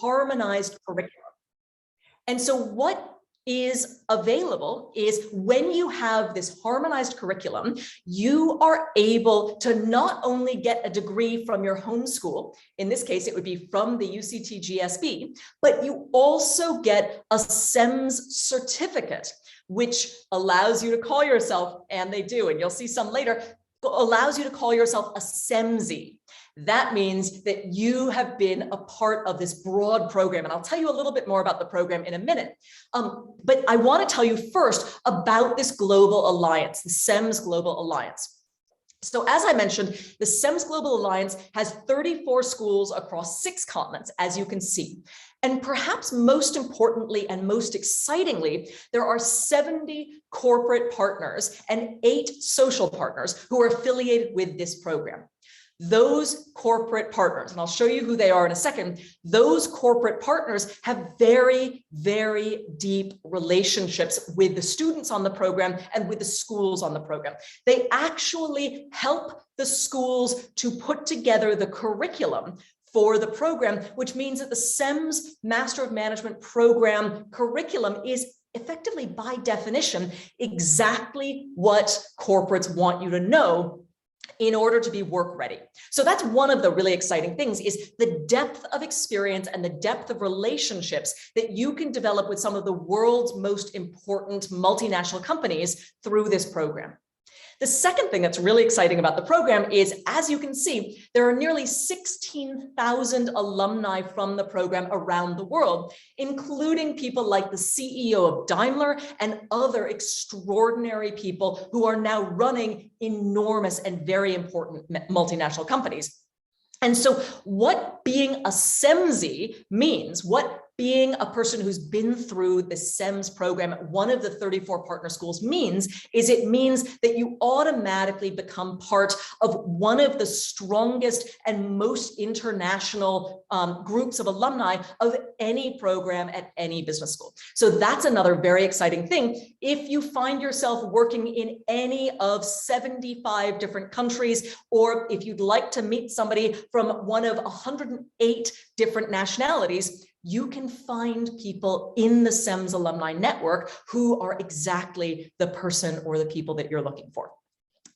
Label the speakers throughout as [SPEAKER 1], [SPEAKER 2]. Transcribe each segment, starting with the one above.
[SPEAKER 1] harmonized curriculum. And so what is available is when you have this harmonized curriculum, you are able to not only get a degree from your home school, in this case, it would be from the UCT GSB, but you also get a CEMS certificate, which allows you to call yourself, and they do, and you'll see some later, allows you to call yourself a CEMSy. That means that you have been a part of this broad program. And I'll tell you a little bit more about the program in a minute. But I want to tell you first about this global alliance, the CEMS Global Alliance. So as I mentioned, the CEMS Global Alliance has 34 schools across 6 continents, as you can see. And perhaps most importantly and most excitingly, there are 70 corporate partners and 8 social partners who are affiliated with this program. Those corporate partners, and I'll show you who they are in a second, those corporate partners have very, very deep relationships with the students on the program and with the schools on the program. They actually help the schools to put together the curriculum for the program, which means that the CEMS Master of Management program curriculum is effectively, by definition, exactly what corporates want you to know in order to be work ready. So that's one of the really exciting things, is the depth of experience and the depth of relationships that you can develop with some of the world's most important multinational companies through this program. The second thing that's really exciting about the program is, as you can see, there are nearly 16,000 alumni from the program around the world, including people like the CEO of Daimler and other extraordinary people who are now running enormous and very important multinational companies. And so what being a CEMSy means, what being a person who's been through the CEMS program at one of the 34 partner schools means, is it means that you automatically become part of one of the strongest and most international groups of alumni of any program at any business school. So that's another very exciting thing. If you find yourself working in any of 75 different countries, or if you'd like to meet somebody from one of 108 different nationalities, you can find people in the CEMS alumni network who are exactly the person or the people that you're looking for.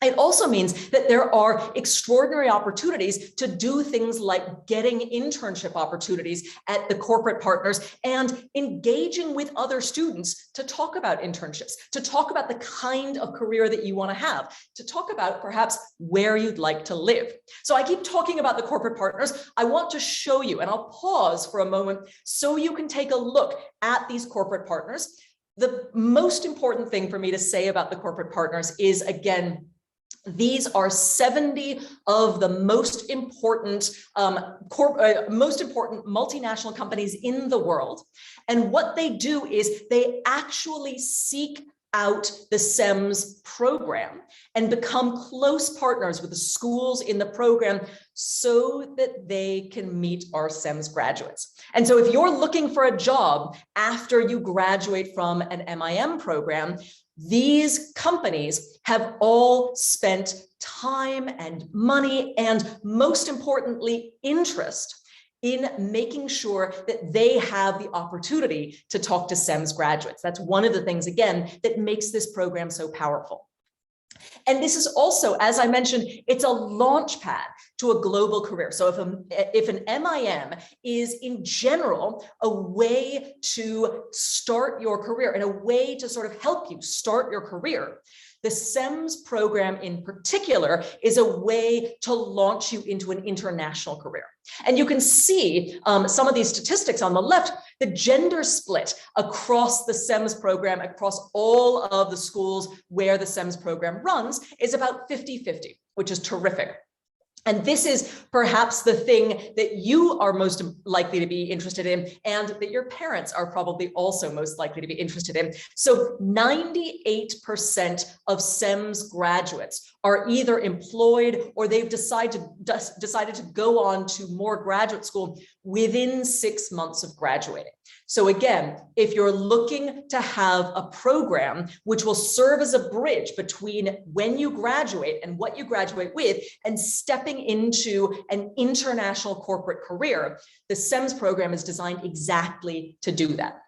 [SPEAKER 1] It also means that there are extraordinary opportunities to do things like getting internship opportunities at the corporate partners and engaging with other students to talk about internships, to talk about the kind of career that you want to have, to talk about perhaps where you'd like to live. So I keep talking about the corporate partners. I want to show you, and I'll pause for a moment so you can take a look at these corporate partners. The most important thing for me to say about the corporate partners is, again, these are 70 of the most important multinational companies in the world. And what they do is they actually seek out the CEMS program and become close partners with the schools in the program so that they can meet our CEMS graduates. And so if you're looking for a job after you graduate from an MIM program, these companies have all spent time and money and, most importantly, interest in making sure that they have the opportunity to talk to CEMS graduates. That's one of the things, again, that makes this program so powerful. And this is also, as I mentioned, it's a launch pad to a global career. So if an MIM is in general a way to start your career and a way to sort of help you start your career, the CEMS program in particular is a way to launch you into an international career. And you can see some of these statistics on the left. The gender split across the CEMS program, across all of the schools where the CEMS program runs, is about 50-50, which is terrific. And this is perhaps the thing that you are most likely to be interested in, and that your parents are probably also most likely to be interested in. So 98% of CEMS graduates are either employed or they've decided to go on to more graduate school within 6 months of graduating. So again, if you're looking to have a program which will serve as a bridge between when you graduate and what you graduate with, and stepping stepping into an international corporate career, the CEMS program is designed exactly to do that.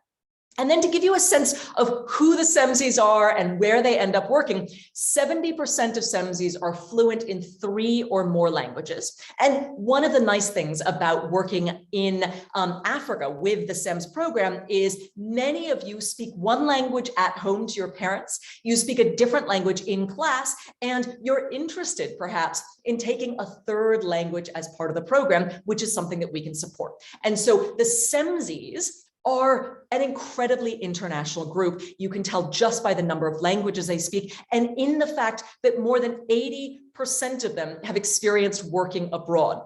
[SPEAKER 1] And then to give you a sense of who the CEMSs are and where they end up working, 70% of CEMSs are fluent in 3 or more languages. And one of the nice things about working in Africa with the CEMS program is many of you speak one language at home to your parents, you speak a different language in class, and you're interested perhaps in taking a 3rd language as part of the program, which is something that we can support. And so the CEMSs are an incredibly international group. You can tell just by the number of languages they speak, and in the fact that more than 80% of them have experienced working abroad.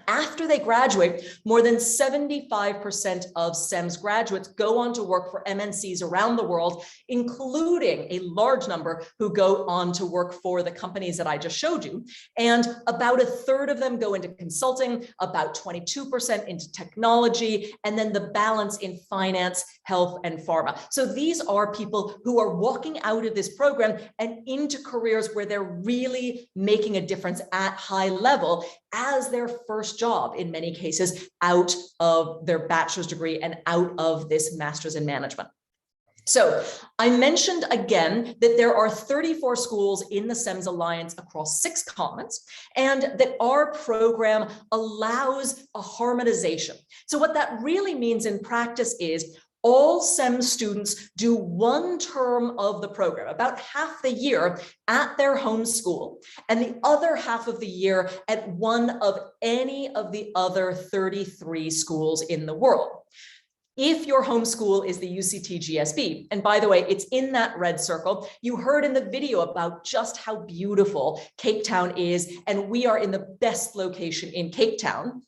[SPEAKER 1] After they graduate, more than 75% of CEMS graduates go on to work for MNCs around the world, including a large number who go on to work for the companies that I just showed you. And about 1/3 of them go into consulting, about 22% into technology, and then the balance in finance, health, and pharma. So these are people who are walking out of this program and into careers where they're really making a difference at high level as their first job, in many cases, out of their bachelor's degree and out of this master's in management. So I mentioned again that there are 34 schools in the CEMS Alliance across 6 continents, and that our program allows a harmonization. So what that really means in practice is all CEMS students do 1 term of the program, about half the year at their home school, and the other half of the year at one of any of the other 33 schools in the world. If your home school is the UCT GSB, and by the way, it's in that red circle, you heard in the video about just how beautiful Cape Town is, and we are in the best location in Cape Town.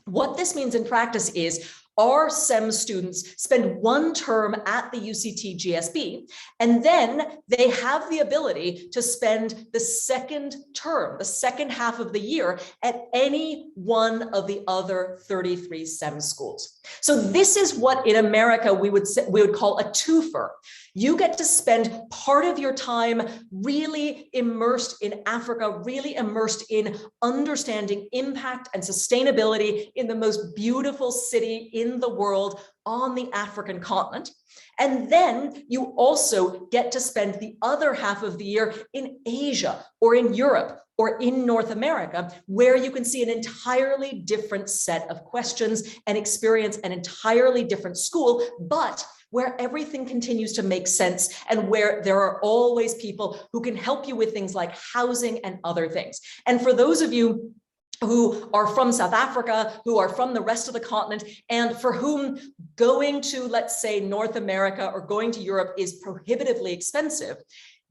[SPEAKER 1] What this means in practice is our CEMS students spend 1 term at the UCT GSB, and then they have the ability to spend the 2nd term, the 2nd half of the year, at any one of the other 33 CEMS schools. So this is what in America we would call a twofer. You get to spend part of your time really immersed in Africa, really immersed in understanding impact and sustainability in the most beautiful city in the world on the African continent. And then you also get to spend the other half of the year in Asia or in Europe or in North America, where you can see an entirely different set of questions and experience an entirely different school, but where everything continues to make sense and where there are always people who can help you with things like housing and other things. And for those of you who are from South Africa, who are from the rest of the continent, and for whom going to, let's say, North America or going to Europe is prohibitively expensive,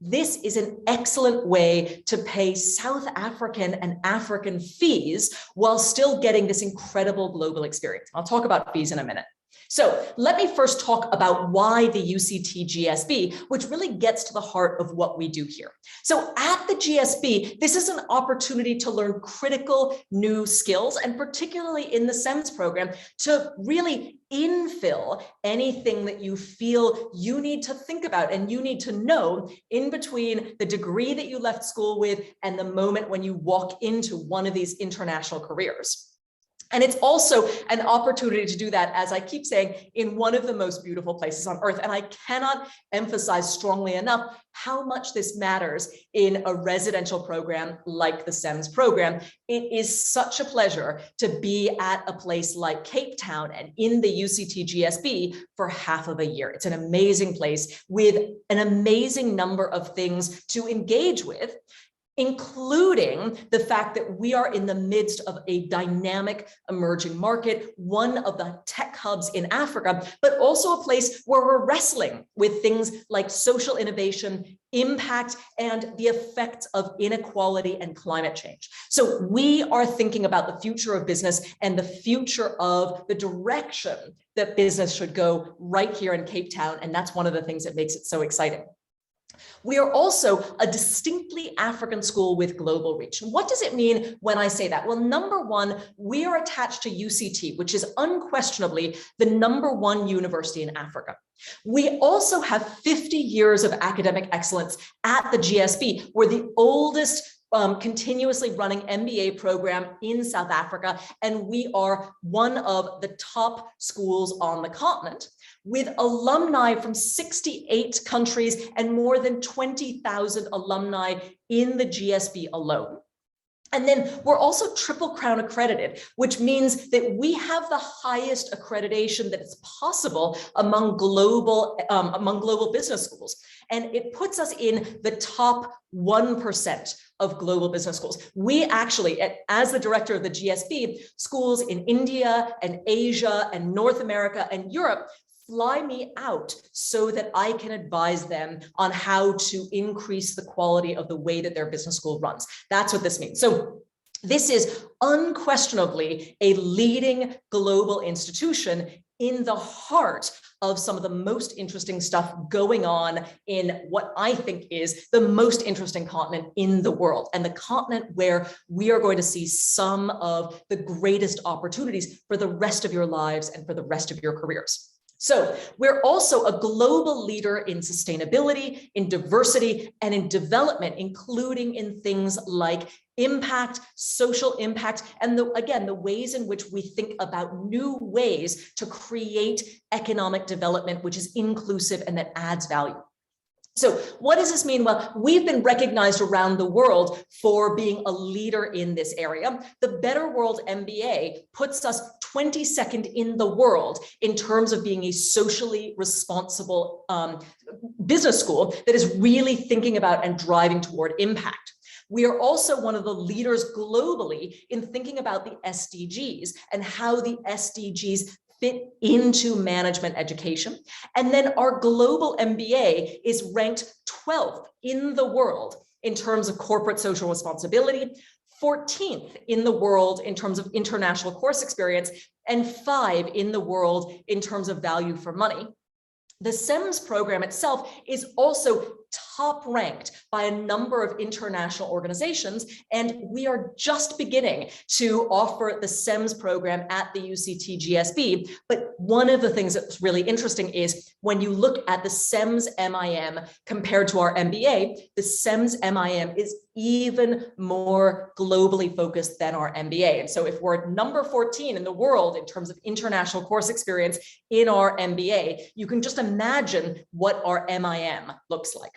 [SPEAKER 1] this is an excellent way to pay South African and African fees while still getting this incredible global experience. I'll talk about fees in a minute. So let me first talk about why the UCT GSB, which really gets to the heart of what we do here. So at the GSB, this is an opportunity to learn critical new skills, and particularly in the CEMS program, to really infill anything that you feel you need to think about and you need to know in between the degree that you left school with and the moment when you walk into one of these international careers. And it's also an opportunity to do that, as I keep saying, in one of the most beautiful places on earth. And I cannot emphasize strongly enough how much this matters in a residential program like the CEMS program. It is such a pleasure to be at a place like Cape Town and in the UCT GSB for half of a year. It's an amazing place with an amazing number of things to engage with, including the fact that we are in the midst of a dynamic emerging market, one of the tech hubs in Africa, but also a place where we're wrestling with things like social innovation, impact, and the effects of inequality and climate change. So we are thinking about the future of business and the future of the direction that business should go right here in Cape Town, and that's one of the things that makes it so exciting. We are also a distinctly African school with global reach. What does it mean when I say that? Well, number one, we are attached to UCT, which is unquestionably the #1 university in Africa. We also have 50 years of academic excellence at the GSB. We're the oldest continuously running MBA program in South Africa, and we are one of the top schools on the continent, with alumni from 68 countries and more than 20,000 alumni in the GSB alone. And then we're also Triple Crown accredited, which means that we have the highest accreditation that is possible among global business schools. And it puts us in the top 1% of global business schools. We actually, as the director of the GSB, schools in India and Asia and North America and Europe fly me out so that I can advise them on how to increase the quality of the way that their business school runs. That's what this means. So this is unquestionably a leading global institution in the heart of some of the most interesting stuff going on in what I think is the most interesting continent in the world, and the continent where we are going to see some of the greatest opportunities for the rest of your lives and for the rest of your careers. So we're also a global leader in sustainability, in diversity, and in development, including in things like impact, social impact, and again, the ways in which we think about new ways to create economic development, which is inclusive and that adds value. So what does this mean? Well, we've been recognized around the world for being a leader in this area. The Better World MBA puts us 22nd in the world in terms of being a socially responsible business school that is really thinking about and driving toward impact. We are also one of the leaders globally in thinking about the SDGs and how the SDGs fit into management education. And then our global MBA is ranked 12th in the world in terms of corporate social responsibility, 14th in the world in terms of international course experience, and 5 in the world in terms of value for money. The CEMS program itself is also top ranked by a number of international organizations, and we are just beginning to offer the CEMS program at the UCT GSB. But one of the things that's really interesting is when you look at the CEMS MIM compared to our MBA, the CEMS MIM is even more globally focused than our MBA. And so if we're number 14 in the world in terms of international course experience in our MBA, you can just imagine what our MIM looks like.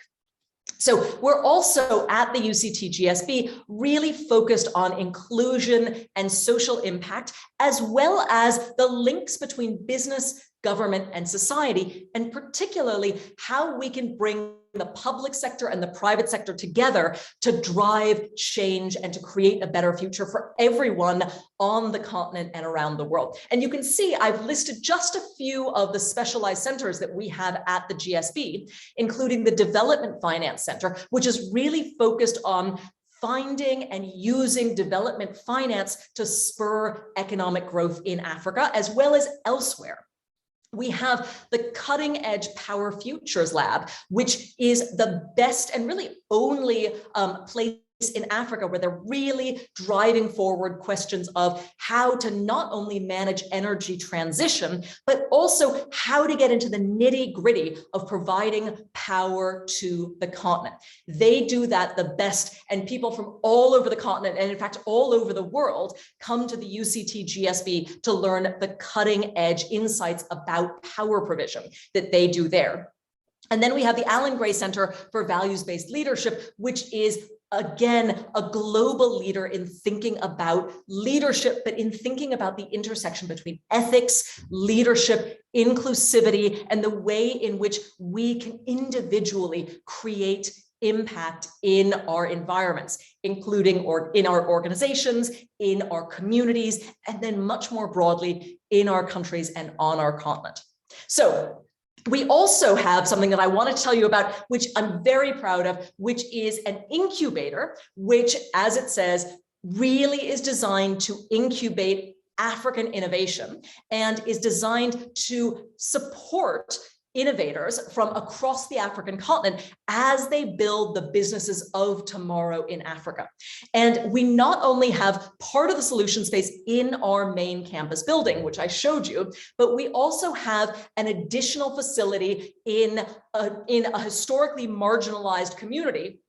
[SPEAKER 1] So we're also at the UCT GSB really focused on inclusion and social impact, as well as the links between business, government, and society, and particularly how we can bring the public sector and the private sector together to drive change and to create a better future for everyone on the continent and around the world. And you can see I've listed just a few of the specialized centers that we have at the GSB, including the Development Finance Center, which is really focused on finding and using development finance to spur economic growth in Africa, as well as elsewhere. We have the Cutting Edge Power Futures Lab, which is the best and really only place in Africa where they're really driving forward questions of how to not only manage energy transition, but also how to get into the nitty-gritty of providing power to the continent. They do that the best, and people from all over the continent, and in fact, all over the world, come to the UCT GSB to learn the cutting edge insights about power provision that they do there. And then we have the Alan Gray Center for Values-Based Leadership, which is again, a global leader in thinking about leadership, but in thinking about the intersection between ethics, leadership, inclusivity, and the way in which we can individually create impact in our environments, including in our organizations, in our communities, and then much more broadly in our countries and on our continent. So we also have something that I want to tell you about, which I'm very proud of, which is an incubator, which, as it says, really is designed to incubate African innovation and is designed to support innovators from across the African continent as they build the businesses of tomorrow in Africa. And we not only have part of the solution space in our main campus building, which I showed you, but we also have an additional facility in a historically marginalized community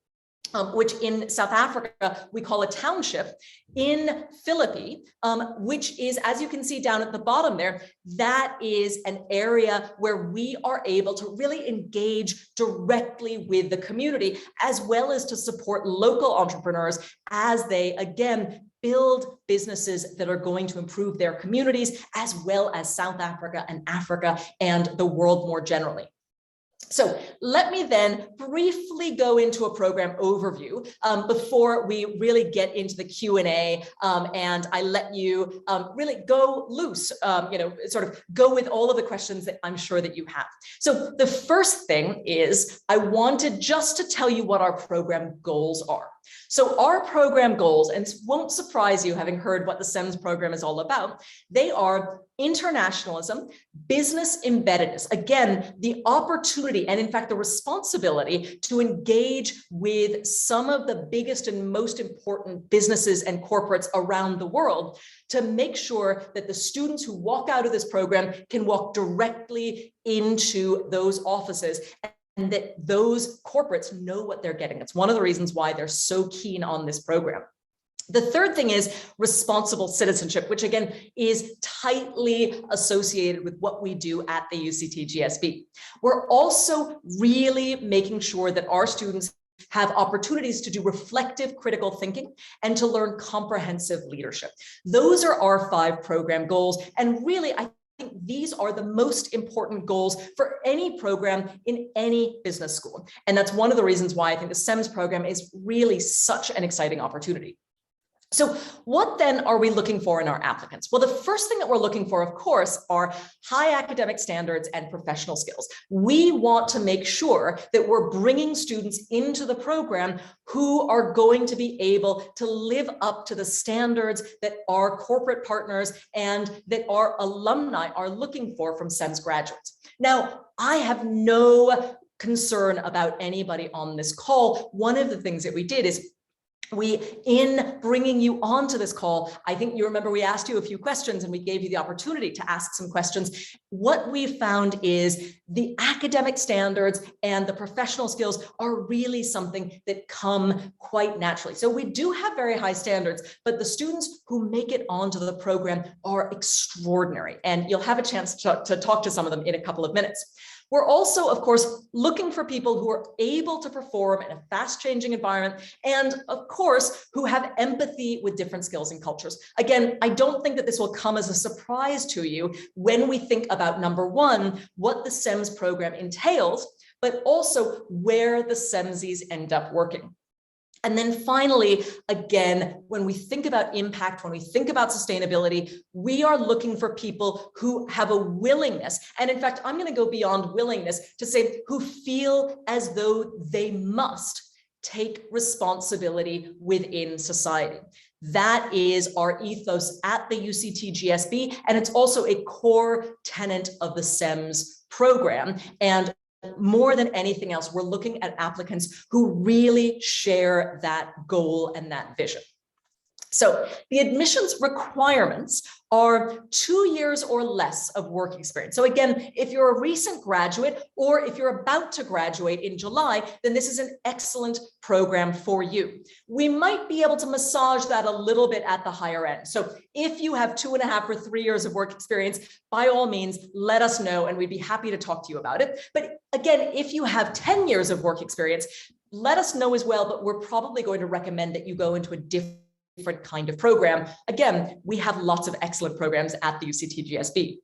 [SPEAKER 1] which in South Africa we call a township, in Philippi, which is, as you can see down at the bottom there, that is an area where we are able to really engage directly with the community, as well as to support local entrepreneurs as they, again, build businesses that are going to improve their communities, as well as South Africa and Africa and the world more generally. So let me then briefly go into a program overview before we really get into the Q&A, and I let you really go loose, sort of go with all of the questions that I'm sure that you have. So the first thing is I wanted just to tell you what our program goals are. So our program goals, and it won't surprise you having heard what the CEMS program is all about, they are internationalism, business embeddedness, again, the opportunity and in fact the responsibility to engage with some of the biggest and most important businesses and corporates around the world to make sure that the students who walk out of this program can walk directly into those offices and that those corporates know what they're getting. It's one of the reasons why they're so keen on this program. The third thing is responsible citizenship, which again is tightly associated with what we do at the UCT GSB. We're also really making sure that our students have opportunities to do reflective critical thinking and to learn comprehensive leadership. Those are our 5 program goals. And really, I think these are the most important goals for any program in any business school. And that's one of the reasons why I think the CEMS program is really such an exciting opportunity. So what then are we looking for in our applicants? Well, the first thing that we're looking for, of course, are high academic standards and professional skills. We want to make sure that we're bringing students into the program who are going to be able to live up to the standards that our corporate partners and that our alumni are looking for from CEMS graduates. Now, I have no concern about anybody on this call. One of the things that we did is in bringing you onto this call, I think you remember we asked you a few questions and we gave you the opportunity to ask some questions. What we found is the academic standards and the professional skills are really something that come quite naturally. So we do have very high standards, but the students who make it onto the program are extraordinary. And you'll have a chance to talk to some of them in a couple of minutes. We're also, of course, looking for people who are able to perform in a fast-changing environment and, of course, who have empathy with different skills and cultures. Again, I don't think that this will come as a surprise to you when we think about, number one, what the CEMS program entails, but also where the CEMSies end up working. And then finally, again, when we think about impact, when we think about sustainability, we are looking for people who have a willingness. And in fact, I'm going to go beyond willingness to say who feel as though they must take responsibility within society. That is our ethos at the UCT GSB, and it's also a core tenet of the CEMS program. And more than anything else, we're looking at applicants who really share that goal and that vision. So the admissions requirements are 2 years or less of work experience. So again, if you're a recent graduate or if you're about to graduate in July, then this is an excellent program for you. We might be able to massage that a little bit at the higher end. So if you have 2.5 or 3 years of work experience, by all means, let us know and we'd be happy to talk to you about it. But again, if you have 10 years of work experience, let us know as well, but we're probably going to recommend that you go into a different kind of program. Again, we have lots of excellent programs at the UCT GSB.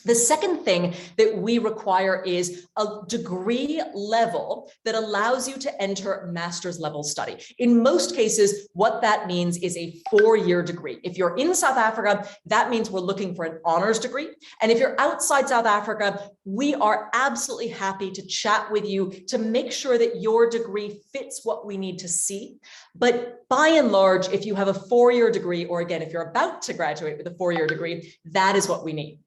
[SPEAKER 1] The second thing that we require is a degree level that allows you to enter master's level study. In most cases, what that means is a 4-year degree. If you're in South Africa, that means we're looking for an honors degree. And if you're outside South Africa, we are absolutely happy to chat with you to make sure that your degree fits what we need to see. But by and large, if you have a 4-year degree, or again, if you're about to graduate with a 4-year degree, that is what we need.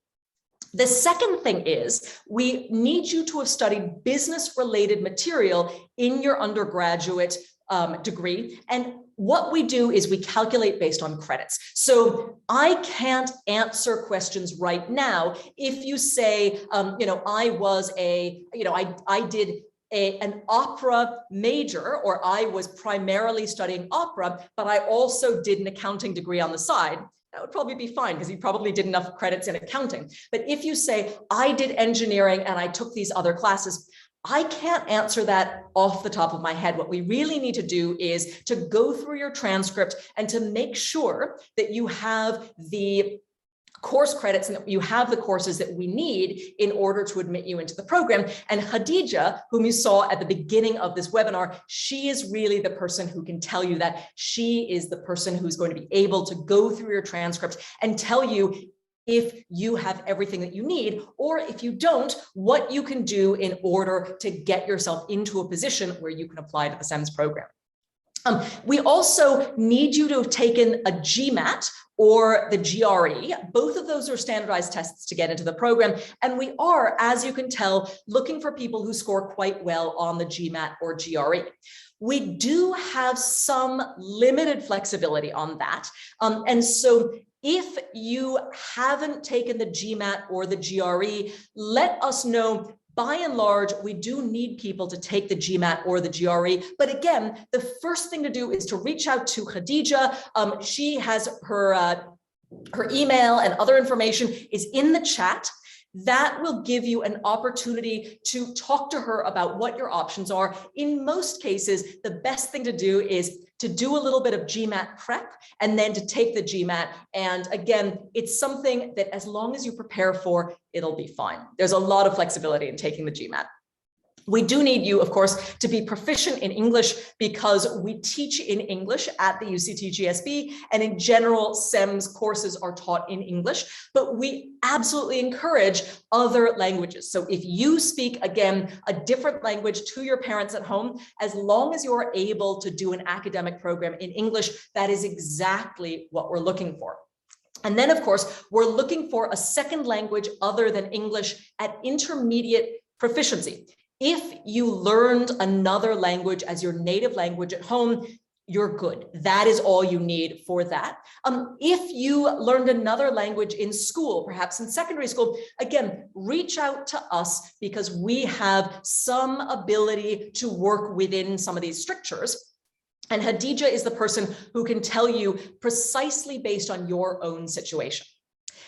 [SPEAKER 1] The second thing is we need you to have studied business-related material in your undergraduate degree. And what we do is we calculate based on credits. So I can't answer questions right now. If you say, I did an opera major, or I was primarily studying opera, but I also did an accounting degree on the side, that would probably be fine because you probably did enough credits in accounting. But if you say, I did engineering and I took these other classes, I can't answer that off the top of my head. What we really need to do is to go through your transcript and to make sure that you have the course credits and that you have the courses that we need in order to admit you into the program. And Khadija, whom you saw at the beginning of this webinar, she is really the person who can tell you that. She is the person who's going to be able to go through your transcript and tell you if you have everything that you need, or if you don't, what you can do in order to get yourself into a position where you can apply to the CEMS program. We also need you to have taken a GMAT or the GRE. Both of those are standardized tests to get into the program. And we are, as you can tell, looking for people who score quite well on the GMAT or GRE. We do have some limited flexibility on that. And so if you haven't taken the GMAT or the GRE, let us know. By and large, we do need people to take the GMAT or the GRE. But again, the first thing to do is to reach out to Khadija. She has her email and other information is in the chat. That will give you an opportunity to talk to her about what your options are. In most cases, the best thing to do is to do a little bit of GMAT prep and then to take the GMAT. And again, it's something that as long as you prepare for, it'll be fine. There's a lot of flexibility in taking the GMAT. We do need you, of course, to be proficient in English because we teach in English at the UCT GSB, and in general, CEMS courses are taught in English, but we absolutely encourage other languages. So if you speak, again, a different language to your parents at home, as long as you are able to do an academic program in English, that is exactly what we're looking for. And then, of course, we're looking for a second language other than English at intermediate proficiency. If you learned another language as your native language at home, you're good. That is all you need for that. If you learned another language in school, perhaps in secondary school, again, reach out to us because we have some ability to work within some of these strictures. And Khadija is the person who can tell you precisely based on your own situation.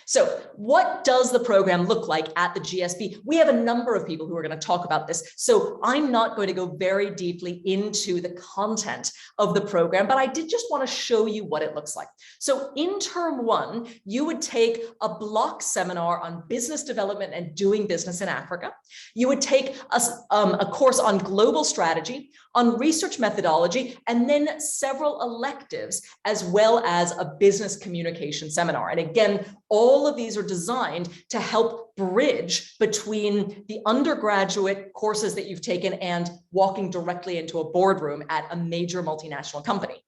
[SPEAKER 1] So what does the program look like at the GSB? We have a number of people who are going to talk about this, so I'm not going to go very deeply into the content of the program, but I did just want to show you what it looks like. So in term one, you would take a block seminar on business development and doing business in Africa. You would take a course on global strategy, on research methodology, and then several electives, as well as a business communication seminar. And again, all of these are designed to help bridge between the undergraduate courses that you've taken and walking directly into a boardroom at a major multinational company.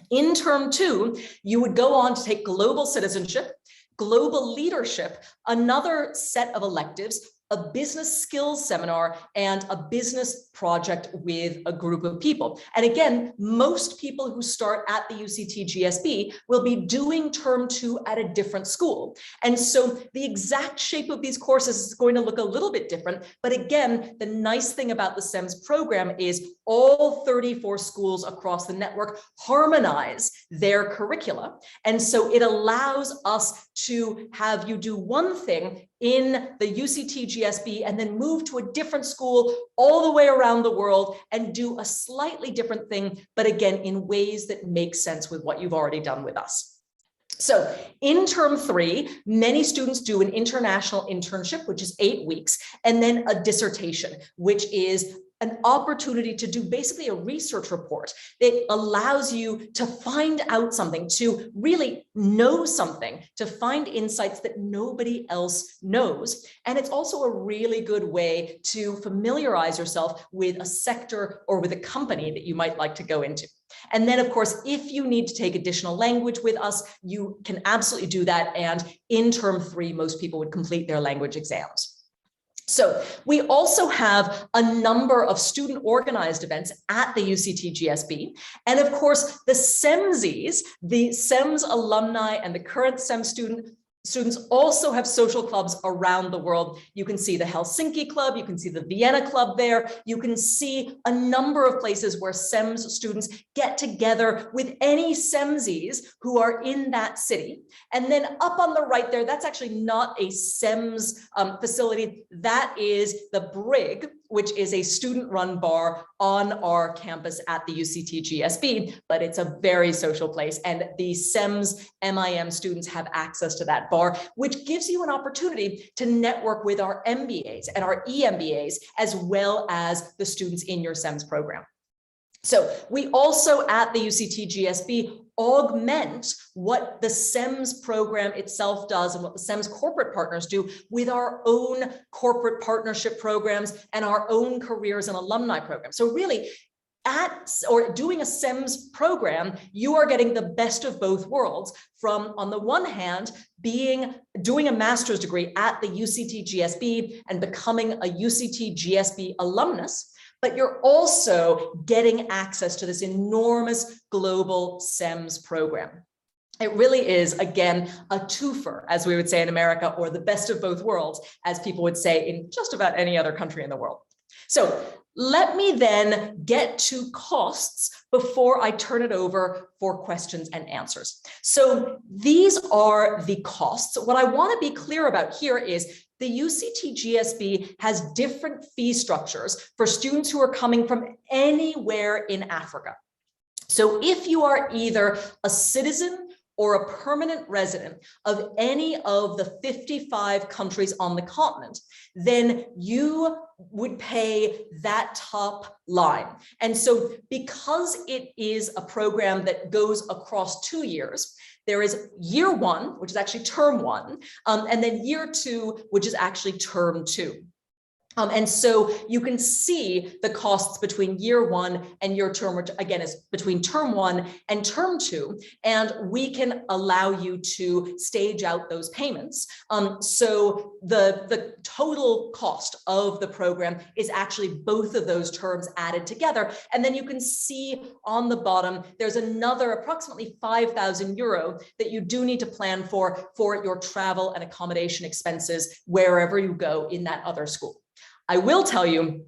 [SPEAKER 1] In term two, you would go on to take global citizenship, global leadership, another set of electives, a business skills seminar, and a business project with a group of people. And again, most people who start at the UCT GSB will be doing term two at a different school. And so the exact shape of these courses is going to look a little bit different. But again, the nice thing about the CEMS program is all 34 schools across the network harmonize their curricula. And so it allows us to have you do one thing in the UCT GSB and then move to a different school all the way around the world and do a slightly different thing, but again, in ways that make sense with what you've already done with us. So in term three, many students do an international internship, which is 8 weeks, and then a dissertation, which is an opportunity to do basically a research report that allows you to find out something, to really know something, to find insights that nobody else knows. And it's also a really good way to familiarize yourself with a sector or with a company that you might like to go into. And then, of course, if you need to take additional language with us, you can absolutely do that. And in term three, most people would complete their language exams. So we also have a number of student organized events at the UCT GSB. And of course, the CEMSes, the CEMS alumni and the current CEMS Students also have social clubs around the world. You can see the Helsinki Club, you can see the Vienna Club there, you can see a number of places where CEMS students get together with any CEMSies who are in that city. And then up on the right there, that's actually not a CEMS facility, that is the Brig, which is a student-run bar on our campus at the UCT GSB, but it's a very social place, and the CEMS MIM students have access to that bar, which gives you an opportunity to network with our MBAs and our EMBAs, as well as the students in your CEMS program. So we also at the UCT GSB augment what the CEMS program itself does and what the CEMS corporate partners do with our own corporate partnership programs and our own careers and alumni programs. So really, doing a CEMS program, you are getting the best of both worlds from, on the one hand, doing a master's degree at the UCT GSB and becoming a UCT GSB alumnus, but you're also getting access to this enormous global CEMS program. It really is, again, a twofer, as we would say in America, or the best of both worlds, as people would say in just about any other country in the world. So let me then get to costs before I turn it over for questions and answers. So these are the costs. What I want to be clear about here is the UCT GSB has different fee structures for students who are coming from anywhere in Africa. So if you are either a citizen or a permanent resident of any of the 55 countries on the continent, then you would pay that top line. And so because it is a program that goes across 2 years, there is year one, which is actually term one, and then year two, which is actually term two. And so you can see the costs between year one and year term, which again is between term one and term two, and we can allow you to stage out those payments. So the total cost of the program is actually both of those terms added together. And then you can see on the bottom, there's another approximately 5,000 euro that you do need to plan for your travel and accommodation expenses wherever you go in that other school. I will tell you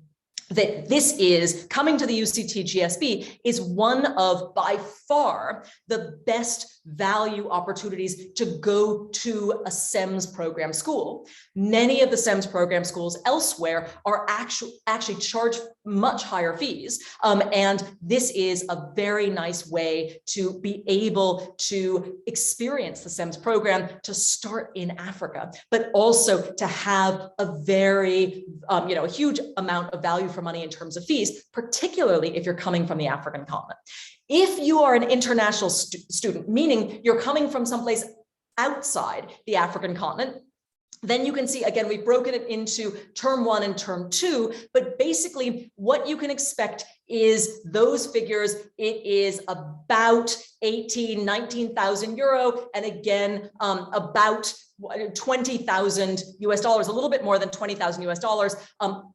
[SPEAKER 1] that this is, coming to the UCT GSB is one of, by far, the best value opportunities to go to a CEMS program school. Many of the CEMS program schools elsewhere are actually charge much higher fees. And this is a very nice way to be able to experience the CEMS program, to start in Africa, but also to have a very, a huge amount of value for money in terms of fees, particularly if you're coming from the African continent. If you are an international student, meaning you're coming from someplace outside the African continent, then you can see, again, we've broken it into term one and term two, but basically what you can expect is those figures. It is about 18,000, 19,000 euro. And again, about 20,000 US dollars, a little bit more than 20,000 US dollars,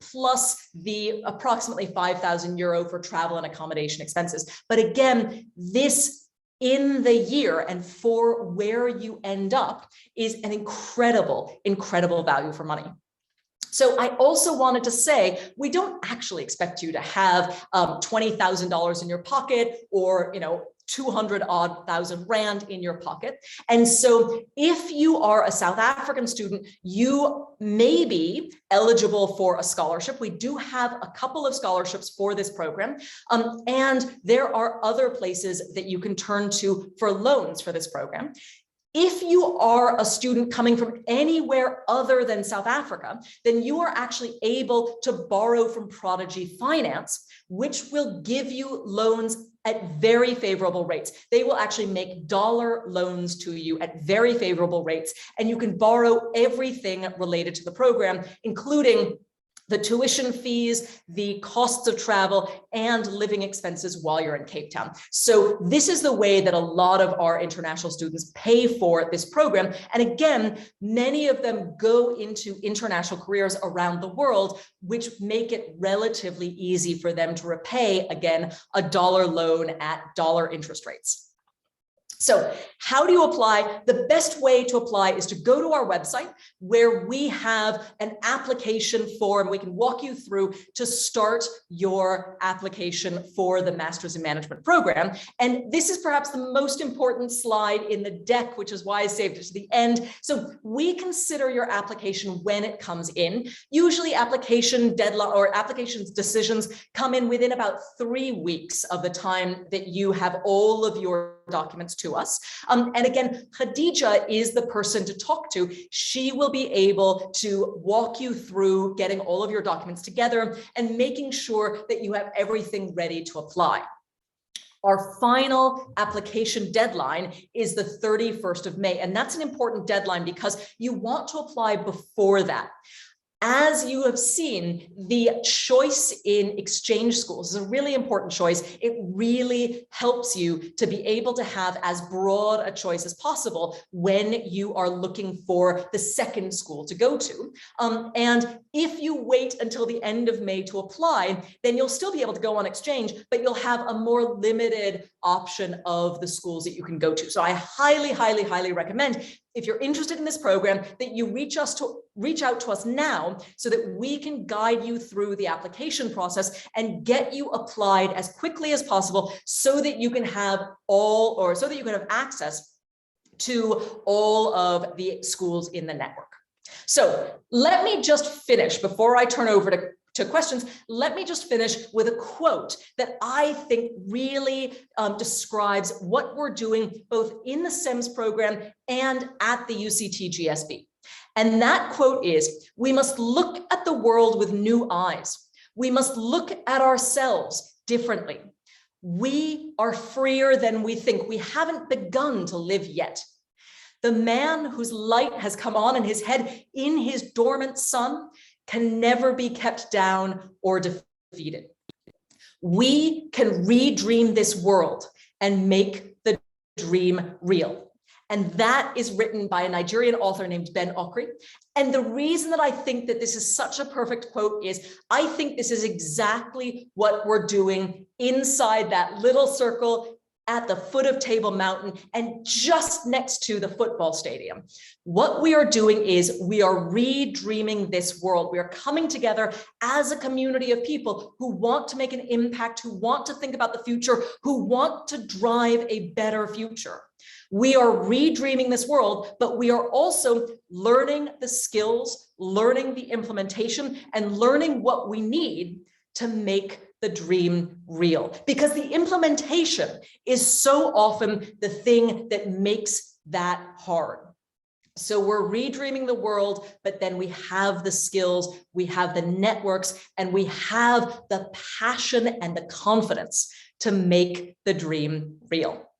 [SPEAKER 1] plus the approximately 5,000 euro for travel and accommodation expenses. But again, this in the year and for where you end up is an incredible, incredible value for money. So I also wanted to say, we don't actually expect you to have $20,000 in your pocket or, 200,000 rand in your pocket. And so if you are a South African student, you may be eligible for a scholarship. We do have a couple of scholarships for this program. And there are other places that you can turn to for loans for this program. If you are a student coming from anywhere other than South Africa, then you are actually able to borrow from Prodigy Finance, which will give you loans at very favorable rates. They will actually make dollar loans to you at very favorable rates, and you can borrow everything related to the program, including the tuition fees, the costs of travel, and living expenses while you're in Cape Town. So this is the way that a lot of our international students pay for this program. And again, many of them go into international careers around the world, which make it relatively easy for them to repay, again, a dollar loan at dollar interest rates. So how do you apply? The best way to apply is to go to our website where we have an application form. We can walk you through to start your application for the Masters in Management program. And this is perhaps the most important slide in the deck, which is why I saved it to the end. So we consider your application when it comes in. Usually application deadline or applications decisions come in within about 3 weeks of the time that you have all of your documents to us. And again, Khadija is the person to talk to. She will be able to walk you through getting all of your documents together and making sure that you have everything ready to apply. Our final application deadline is the 31st of May, and that's an important deadline because you want to apply before that. As you have seen, the choice in exchange schools is a really important choice. It really helps you to be able to have as broad a choice as possible when you are looking for the second school to go to. And if you wait until the end of May to apply, then you'll still be able to go on exchange, but you'll have a more limited option of the schools that you can go to. So I highly, highly, highly recommend, if you're interested in this program, that you reach out to us now so that we can guide you through the application process and get you applied as quickly as possible so that you can have access to all of the schools in the network. So let me just finish before I turn over to questions. Let me just finish with a quote that I think really describes what we're doing both in the CEMS program and at the UCT GSB. And that quote is, "We must look at the world with new eyes. We must look at ourselves differently. We are freer than we think. We haven't begun to live yet. The man whose light has come on in his head in his dormant sun can never be kept down or defeated. We can redream this world and make the dream real." And that is written by a Nigerian author named Ben Okri. And the reason that I think that this is such a perfect quote is I think this is exactly what we're doing inside that little circle at the foot of Table Mountain and just next to the football stadium. What we are doing is we are redreaming this world. We are coming together as a community of people who want to make an impact, who want to think about the future, who want to drive a better future. We are redreaming this world, but we are also learning the skills, learning the implementation, and learning what we need to make the dream real. Because the implementation is so often the thing that makes that hard. So we're redreaming the world, but then we have the skills, we have the networks, and we have the passion and the confidence to make the dream real.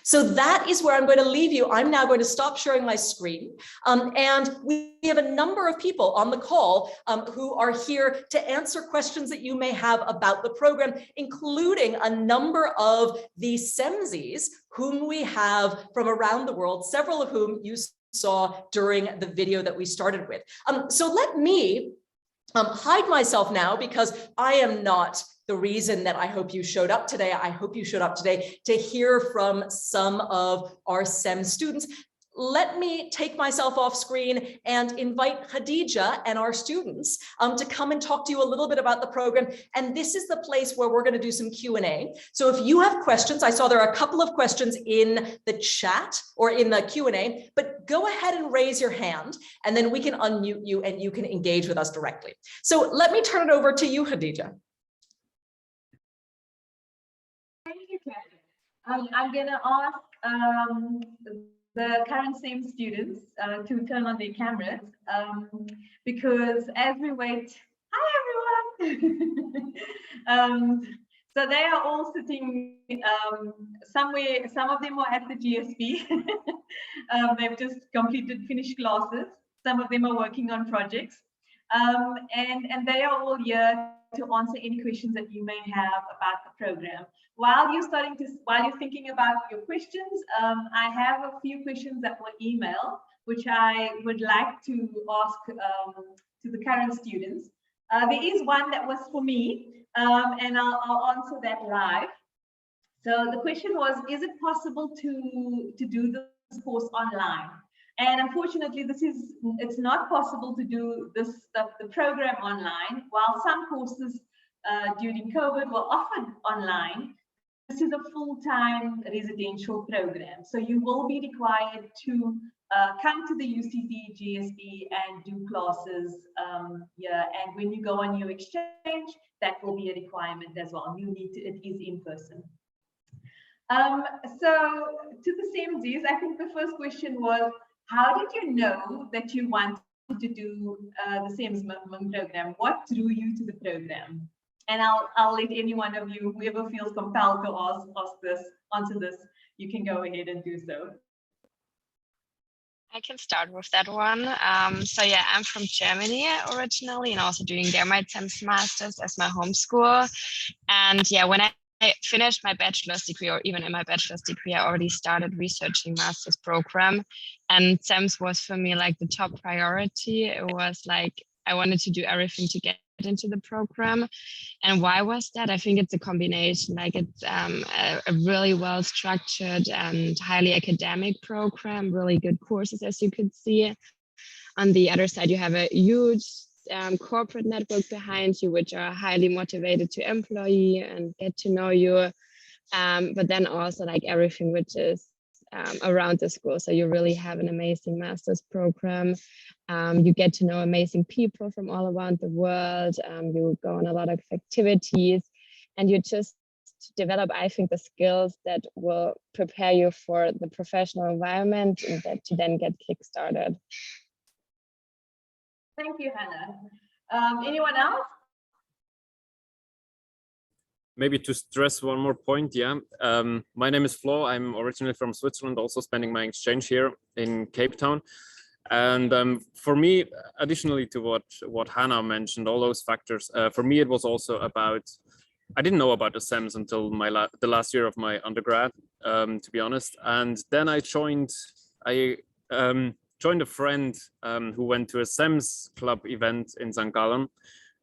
[SPEAKER 1] So that is where I'm going to leave you. I'm now going to stop sharing my screen. And we have a number of people on the call who are here to answer questions that you may have about the program, including a number of the CEMSs whom we have from around the world, several of whom you saw during the video that we started with. So let me hide myself now because I am not the reason that I hope you showed up today. I hope you showed up today to hear from some of our CEMS students. Let me take myself off screen and invite Khadija and our students to come and talk to you a little bit about the program. And this is the place where we're going to do some Q&A. So if you have questions, I saw there are a couple of questions in the chat or in the Q&A, but go ahead and raise your hand and then we can unmute you and you can engage with us directly. So let me turn it over to you, Khadija.
[SPEAKER 2] I'm going to ask the current CEMS students to turn on their cameras because as we wait, hi everyone! So they are all sitting somewhere, some of them are at the GSB. They've just finished classes. Some of them are working on projects. And they are all here to answer any questions that you may have about the program. While you're thinking about your questions, I have a few questions that were emailed, which I would like to ask to the current students. There is one that was for me, and I'll answer that live. So the question was, is it possible to do this course online? And unfortunately, it's not possible to do the program online. While some courses during COVID were offered online, this is a full-time residential program. So you will be required to come to the UCT, GSB and do classes here. And when you go on your exchange, that will be a requirement as well. You need to, it is in person. So to the CEMS, I think the first question was, how did you know that you wanted to do the CEMS MIM program? What drew you to the program? And I'll let any one of you, whoever feels compelled to answer this, you can go ahead and do so.
[SPEAKER 3] I can start with that one. So yeah, I'm from Germany originally, and also doing there my CEMS Masters as my home school. And yeah, when I finished my bachelor's degree, or even in my bachelor's degree, I already started researching master's program. And CEMS was for me like the top priority. It was like, I wanted to do everything to get into the program. And why was that? I think it's a combination, like it's a really well structured and highly academic program, really good courses, as you could see. On the other side, you have a huge corporate network behind you, which are highly motivated to employ you and get to know you. But then also like everything which is around the school. So you really have an amazing master's program. You get to know amazing people from all around the world. You go on a lot of activities, and you just develop, I think, the skills that will prepare you for the professional environment and that to then get kickstarted.
[SPEAKER 2] Thank you, Hannah. Anyone else?
[SPEAKER 4] Maybe to stress one more point, yeah. My name is Flo. I'm originally from Switzerland, also spending my exchange here in Cape Town. And for me, additionally to what Hannah mentioned, all those factors, for me, it was also about, I didn't know about the CEMS until the last year of my undergrad, to be honest. And then I joined a friend who went to a CEMS club event in St. Gallen.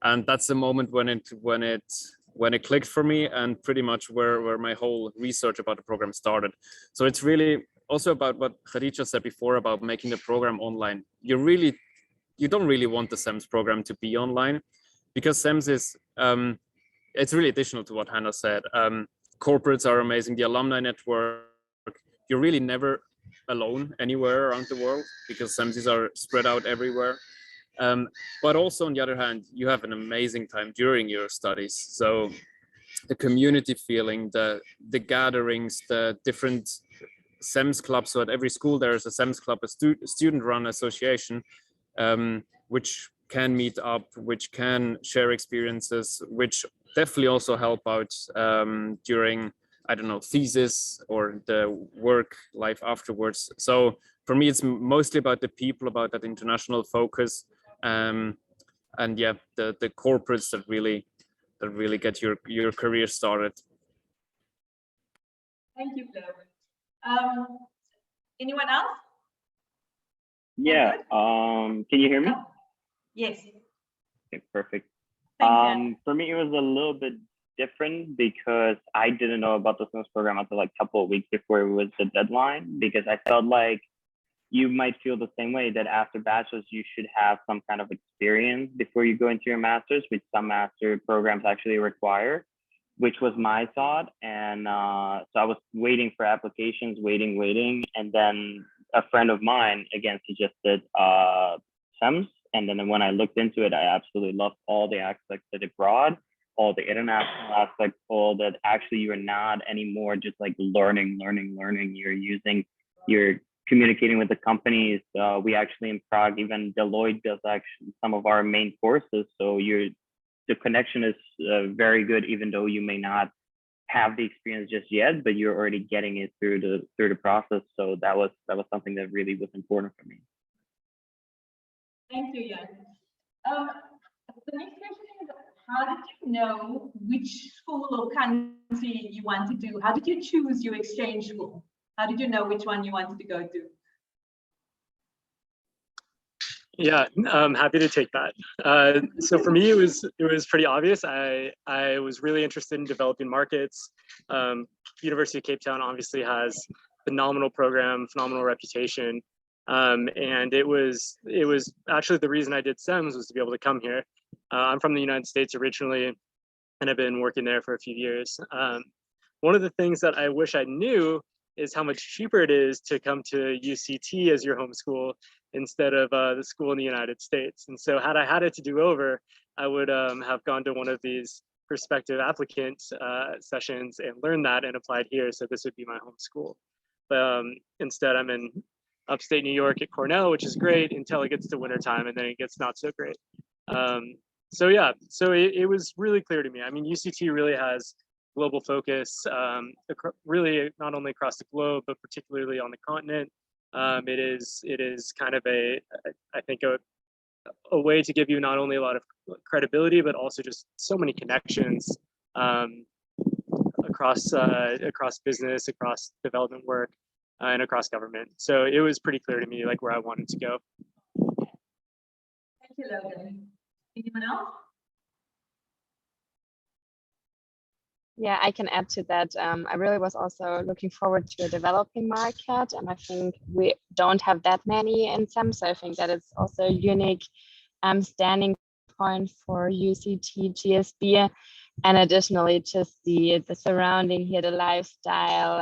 [SPEAKER 4] And that's the moment when it clicked for me, and pretty much where my whole research about the program started. So it's really also about what Khadija said before about making the program online. You don't really want the CEMS program to be online, because CEMS is, it's really additional to what Hannah said. Corporates are amazing, the alumni network, you're really never alone anywhere around the world, because CEMSs are spread out everywhere. But also on the other hand, you have an amazing time during your studies. So the community feeling, the gatherings, the different CEMS clubs. So at every school there is a CEMS club, a student-run association, which can meet up, which can share experiences, which definitely also help out during, I don't know, thesis or the work life afterwards. So for me, it's mostly about the people, about that international focus. And yeah, the corporates that really get your career started.
[SPEAKER 2] Thank you, Flo. Anyone else?
[SPEAKER 5] Yeah. Can you hear me?
[SPEAKER 2] Yes.
[SPEAKER 5] Okay, perfect.
[SPEAKER 2] Thanks,
[SPEAKER 5] for me, it was a little bit different because I didn't know about the CEMS program until like a couple of weeks before it was the deadline, because I felt like you might feel the same way, that after bachelor's, you should have some kind of experience before you go into your master's, which some master programs actually require, which was my thought. And so I was waiting for applications, waiting. And then a friend of mine, again, suggested CEMS. And then when I looked into it, I absolutely loved all the aspects that it brought, all the international aspects, all that actually you're not anymore just like learning. You're communicating with the companies. We actually in Prague, even Deloitte does actually some of our main courses. So the connection is very good, even though you may not have the experience just yet, but you're already getting it through the process. So that was something that really was important for me.
[SPEAKER 2] Thank you, Jan. The next question is, how did you know which school or country you want to do? How did you choose your exchange school? How did you know which one you wanted to go to?
[SPEAKER 6] Yeah, I'm happy to take that. So for me, it was pretty obvious. I was really interested in developing markets. University of Cape Town obviously has phenomenal program, phenomenal reputation, and it was actually the reason I did CEMS was to be able to come here. I'm from the United States originally, and I've been working there for a few years. One of the things that I wish I knew is how much cheaper it is to come to UCT as your home school instead of the school in the United States. And so had I had it to do over, I would have gone to one of these prospective applicant sessions and learned that and applied here. So this would be my home school. But instead I'm in upstate New York at Cornell, which is great until it gets to wintertime and then it gets not so great. So yeah, so it was really clear to me. I mean, UCT really has global focus, really not only across the globe, but particularly on the continent. It is kind of I think a way to give you not only a lot of credibility, but also just so many connections across business, across development work, and across government. So it was pretty clear to me like where I wanted to go.
[SPEAKER 2] Thank you, Logan. Anyone else?
[SPEAKER 3] Yeah, I can add to that. I really was also looking forward to a developing market, and I think we don't have that many in SEM, so I think that it's also a unique standing point for UCT, GSB, and additionally just the surrounding here, the lifestyle.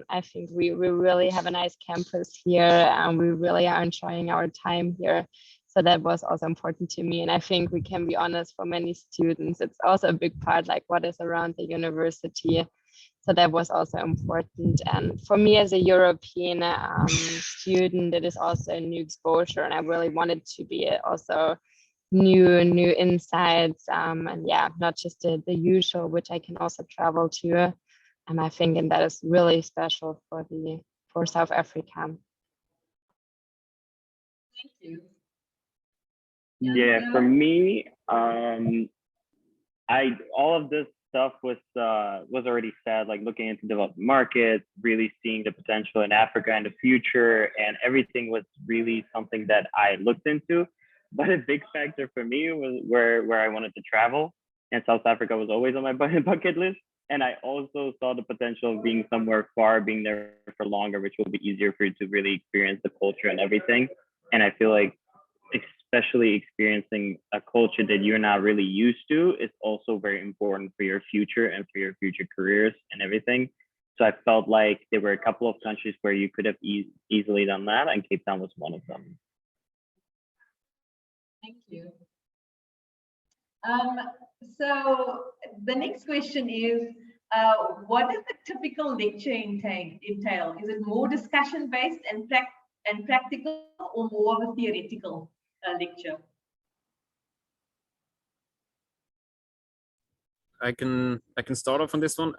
[SPEAKER 3] I think we really have a nice campus here, and we really are enjoying our time here. So that was also important to me. And I think we can be honest, for many students, it's also a big part, like what is around the university. So that was also important. And for me as a European student, it is also a new exposure. And I really wanted to be also new insights. And yeah, not just the usual, which I can also travel to. And I think and that is really special for South Africa.
[SPEAKER 2] Thank you.
[SPEAKER 5] Yeah, for me, all of this stuff was already said, like looking into developed markets, really seeing the potential in Africa in the future, and everything was really something that I looked into. But a big factor for me was where I wanted to travel, and South Africa was always on my bucket list. And I also saw the potential of being somewhere far, being there for longer, which will be easier for you to really experience the culture and everything. And I feel like especially experiencing a culture that you're not really used to is also very important for your future and for your future careers and everything. So I felt like there were a couple of countries where you could have easily done that, and Cape Town was one of them.
[SPEAKER 2] Thank you. So the next question is, what does the typical lecture entail? Is it more discussion-based and practical, or more of a theoretical lecture?
[SPEAKER 4] I can start off on this one.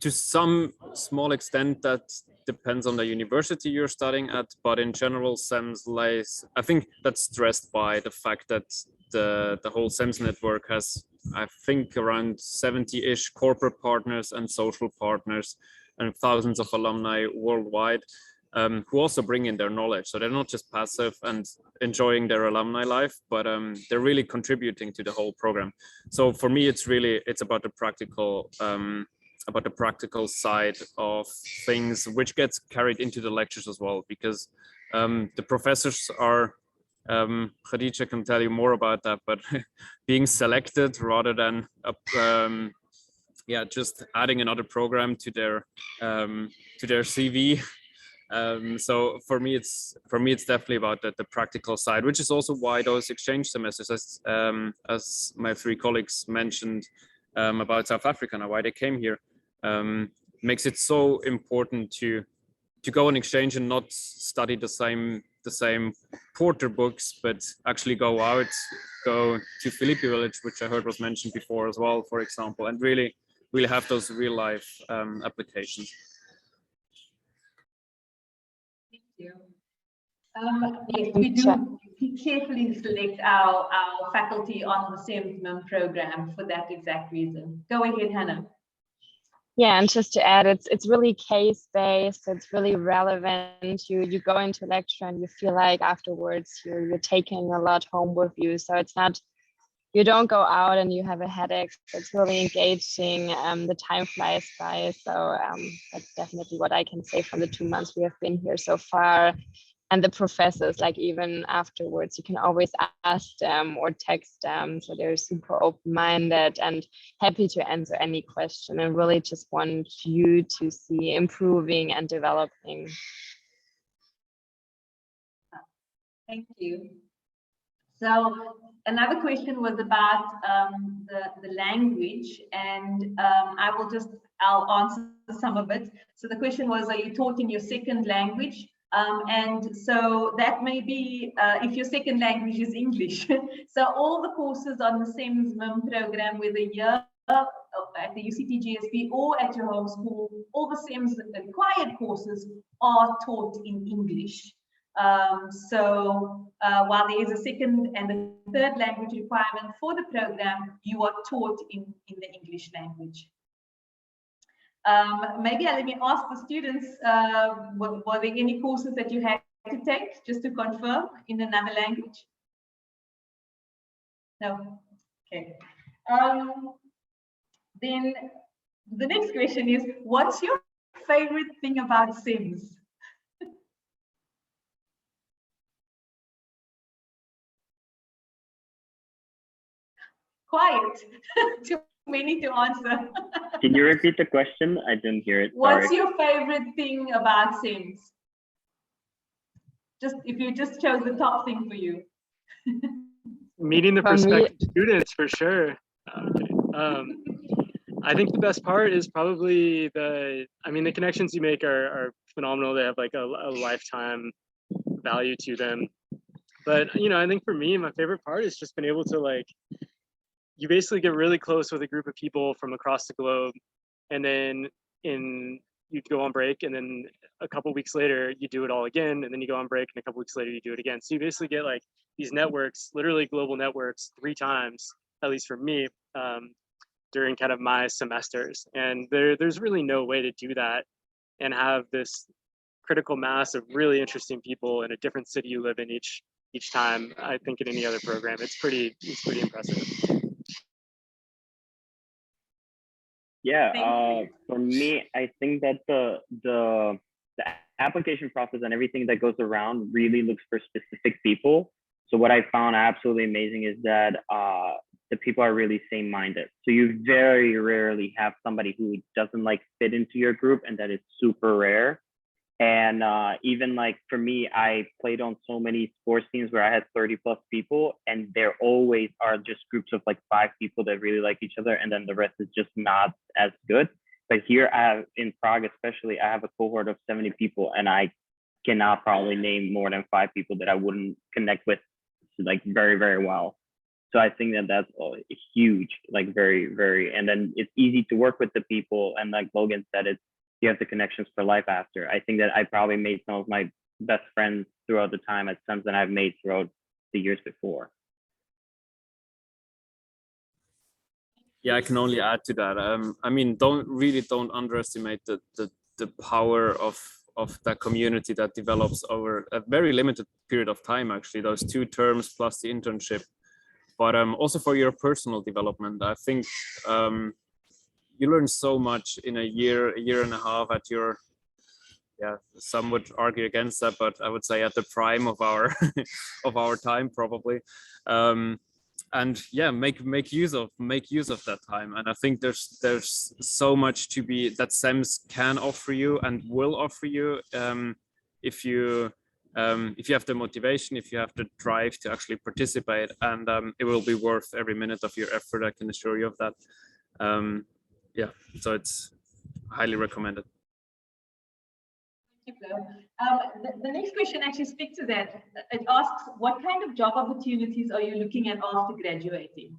[SPEAKER 4] To some small extent, that depends on the university you're studying at, but in general, SEMS lies. I think that's stressed by the fact that the whole SEMS network has, I think, around 70-ish corporate partners and social partners, and thousands of alumni worldwide. Who also bring in their knowledge. So they're not just passive and enjoying their alumni life, but they're really contributing to the whole program. So for me, it's about the practical side of things, which gets carried into the lectures as well, because the professors are, Khadija can tell you more about that, but being selected rather than just adding another program to their CV. So for me it's definitely about the practical side, which is also why those exchange semesters, as my three colleagues mentioned about South Africa and why they came here, makes it so important to go on exchange and not study the same Porter books, but actually go to Philippi Village, which I heard was mentioned before as well, for example, and really have those real life applications.
[SPEAKER 2] Yes, we do carefully select our faculty on the CEMS MIM program for that exact reason. Go ahead, Hannah.
[SPEAKER 3] Yeah, and just to add, it's really case based. So it's really relevant. You go into lecture and you feel like afterwards you're taking a lot home with you. So it's not, you don't go out and you have a headache. So it's really engaging. The time flies by. So that's definitely what I can say from the 2 months we have been here so far. And the professors, like even afterwards, you can always ask them or text them. So they're super open-minded and happy to answer any question and really just want you to see improving and developing.
[SPEAKER 2] Thank you. So another question was about the language, and I'll answer some of it. So the question was, are you taught in your second language? And so that may be if your second language is English. So all the courses on the CEMS MIM program, whether you're at the UCT GSB or at your home school, all the CEMS required courses are taught in English. So while there is a second and a third language requirement for the program, you are taught in the English language. Maybe let me ask the students, were there any courses that you had to take just to confirm in another language? No? Okay. Then the next question is, what's your favorite thing about CEMS? Quiet. Too many to answer.
[SPEAKER 5] Can you repeat the question? I didn't hear it.
[SPEAKER 2] What's
[SPEAKER 5] Sorry.
[SPEAKER 2] your favorite thing about CEMS? Just if you just chose the top thing for you.
[SPEAKER 6] Meeting the
[SPEAKER 3] For me-
[SPEAKER 6] prospective students for sure. Okay. I think the best part is probably the connections you make are phenomenal. They have like a lifetime value to them. But I think for me, my favorite part is just being able to you basically get really close with a group of people from across the globe, and then you go on break, and then a couple weeks later you do it all again, and then you go on break, and a couple weeks later you do it again. So you basically get like these networks, literally global networks, 3 times, at least for me, during kind of my semesters. And there's really no way to do that and have this critical mass of really interesting people in a different city you live in each time. I think in any other program, it's pretty impressive.
[SPEAKER 5] Yeah, for me, I think that the application process and everything that goes around really looks for specific people. So what I found absolutely amazing is that the people are really same-minded. So you very rarely have somebody who doesn't fit into your group, and that is super rare. And even for me, I played on so many sports teams where I had 30+ people, and there always are just groups of 5 people that really like each other, and then the rest is just not as good. But here in Prague, especially, I have a cohort of 70 people, and I cannot probably name more than 5 people that I wouldn't connect with very, very well. So I think that that's huge, very, very, and then it's easy to work with the people. And like Logan said, you have the connections for life after. I think that I probably made some of my best friends throughout the time at CEMS that I've made throughout the years before.
[SPEAKER 4] Yeah, I can only add to that. I mean, don't underestimate the power of that community that develops over a very limited period of time. Actually, those 2 terms plus the internship, but also for your personal development. I think you learn so much in a year and a half at your, some would argue against that, but I would say at the prime of our of our time probably. And yeah, make use of that time. And I think there's so much to be that CEMS can offer you and will offer you if you have the motivation, if you have the drive to actually participate, and it will be worth every minute of your effort. I can assure you of that. Yeah, so it's highly recommended.
[SPEAKER 2] The next question actually speaks to that. It asks, what kind of job opportunities are you looking at after graduating?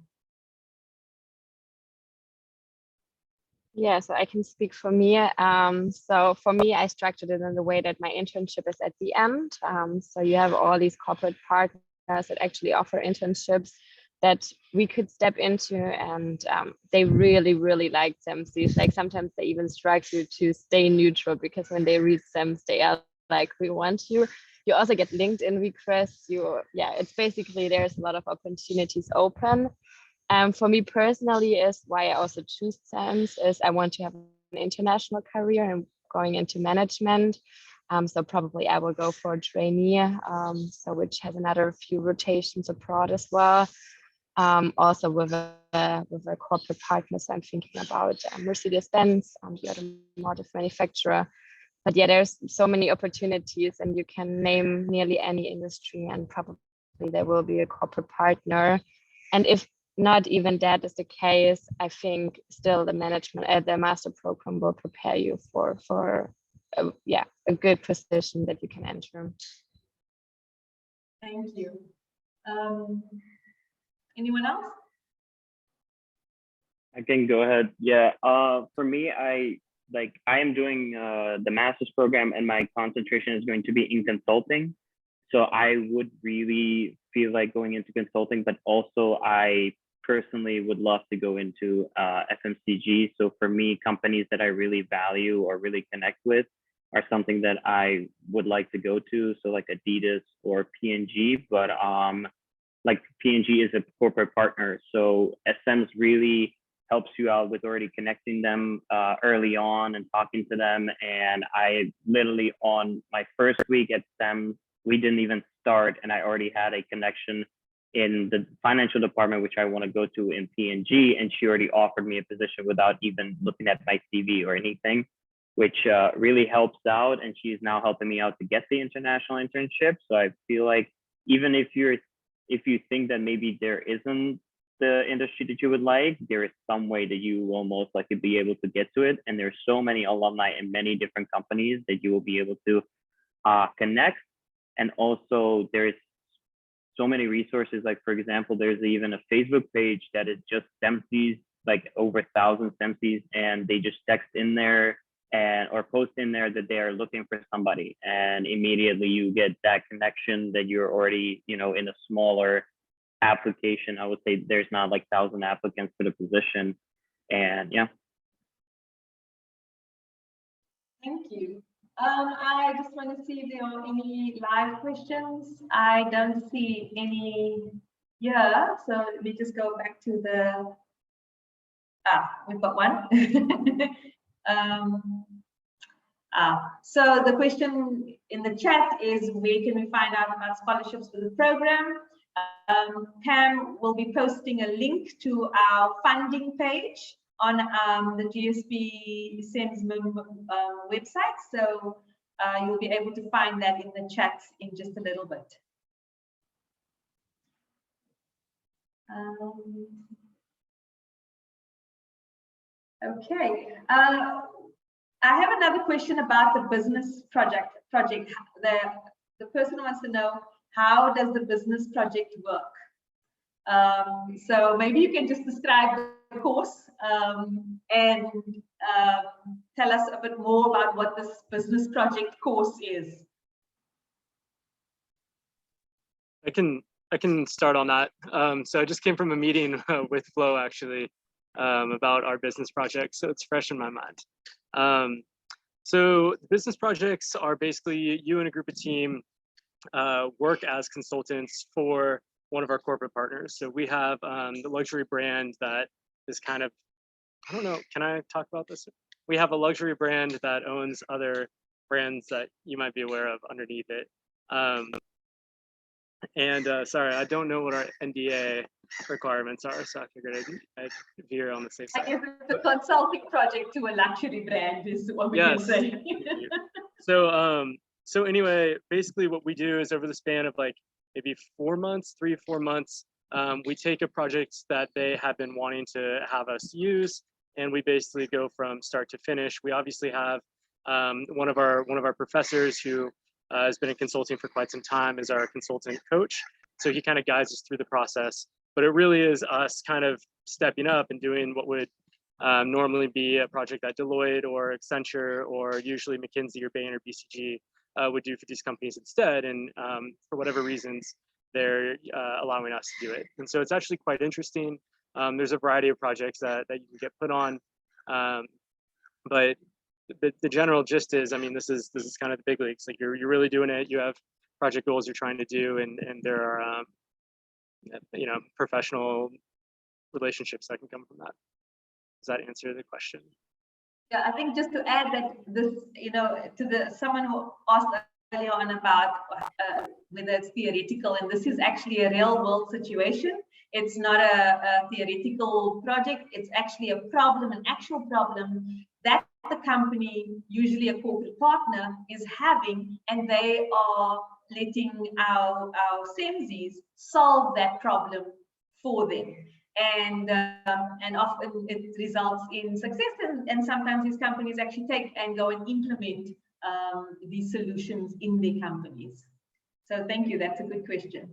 [SPEAKER 3] Yeah, so I can speak for me. So for me, I structured it in the way that my internship is at the end. So you have all these corporate partners that actually offer internships that we could step into, and they really like CEMS. Like sometimes they even strike you to stay neutral, because when they read CEMS, they are like, we want you. You also get LinkedIn requests. It's basically, there's a lot of opportunities open. For me personally, is why I also choose CEMS, is I want to have an international career and going into management. So probably I will go for a trainee, which has another few rotations abroad as well. Also with a corporate partner, so I'm thinking about Mercedes-Benz, the automotive manufacturer. But yeah, there's so many opportunities, and you can name nearly any industry, and probably there will be a corporate partner. And if not even that is the case, I think still the master program will prepare you for a good position that you can enter.
[SPEAKER 2] Thank you. Anyone else?
[SPEAKER 5] I can go ahead. Yeah. For me, I am doing the master's program, and my concentration is going to be in consulting. So I would really feel like going into consulting, but also I personally would love to go into FMCG. So for me, companies that I really value or really connect with are something that I would like to go to. So like Adidas or P&G, but like P&G is a corporate partner. So CEMS really helps you out with already connecting them early on and talking to them. And I literally, on my first week at CEMS, we didn't even start, and I already had a connection in the financial department, which I want to go to in P&G, and she already offered me a position without even looking at my CV or anything, which really helps out. And she's now helping me out to get the international internship. So I feel like even if you think that maybe there isn't the industry that you would like, there is some way that you will most likely be able to get to it. And there's so many alumni in many different companies that you will be able to connect. And also there's so many resources. Like, for example, there's even a Facebook page that is just CEMSies, like over 1,000 CEMSies, and they just text in there or post in there that they are looking for somebody. And immediately you get that connection that you're already, in a smaller application. I would say there's not like 1,000 applicants for the position. And yeah.
[SPEAKER 2] Thank you. I just want to see if there are any live questions. I don't see any here, so let me just go back to the, we've got one. So the question in the chat is, where can we find out about scholarships for the program? Pam will be posting a link to our funding page on the GSB CEMS MIM website. So you'll be able to find that in the chat in just a little bit. Okay. I have another question about the business project. The person wants to know, how does the business project work? So maybe you can just describe the course and tell us a bit more about what this business project course is.
[SPEAKER 6] I can start on that. So I just came from a meeting with Flo actually about our business project, so it's fresh in my mind. So business projects are basically you and a group of team work as consultants for one of our corporate partners. So we have the luxury brand that is kind of, I don't know, can I talk about this? We have a luxury brand that owns other brands that you might be aware of underneath it. Sorry, I don't know what our NDA requirements are, so I figured I'd veer on the safe side.
[SPEAKER 2] I guess it's a consulting project to a luxury brand is what we can say.
[SPEAKER 6] So anyway, basically what we do is over the span of like maybe 4 months, 3 or 4 months, we take a project that they have been wanting to have us use, and we basically go from start to finish. We obviously have one of our professors who has been in consulting for quite some time as our consultant coach. So he kind of guides us through the process, but it really is us kind of stepping up and doing what would normally be a project that Deloitte or Accenture or usually McKinsey or Bain or BCG would do for these companies instead. And for whatever reasons, they're allowing us to do it. And so it's actually quite interesting. There's a variety of projects that you can get put on, but the general gist is, I mean, this is kind of the big leagues. Like you're really doing it. You have project goals you're trying to do, and there are you know, professional relationships that can come from that. Does that answer the question?
[SPEAKER 2] Yeah, I think just to add that this, you know, to someone who asked earlier on about whether it's theoretical, and this is actually a real world situation. It's not a theoretical project. It's actually a problem, an actual problem that the company, usually a corporate partner, is having, and they are letting our CEMSs solve that problem for them. And often it results in success, and sometimes these companies actually take and go and implement these solutions in their companies. So thank you, that's a good question.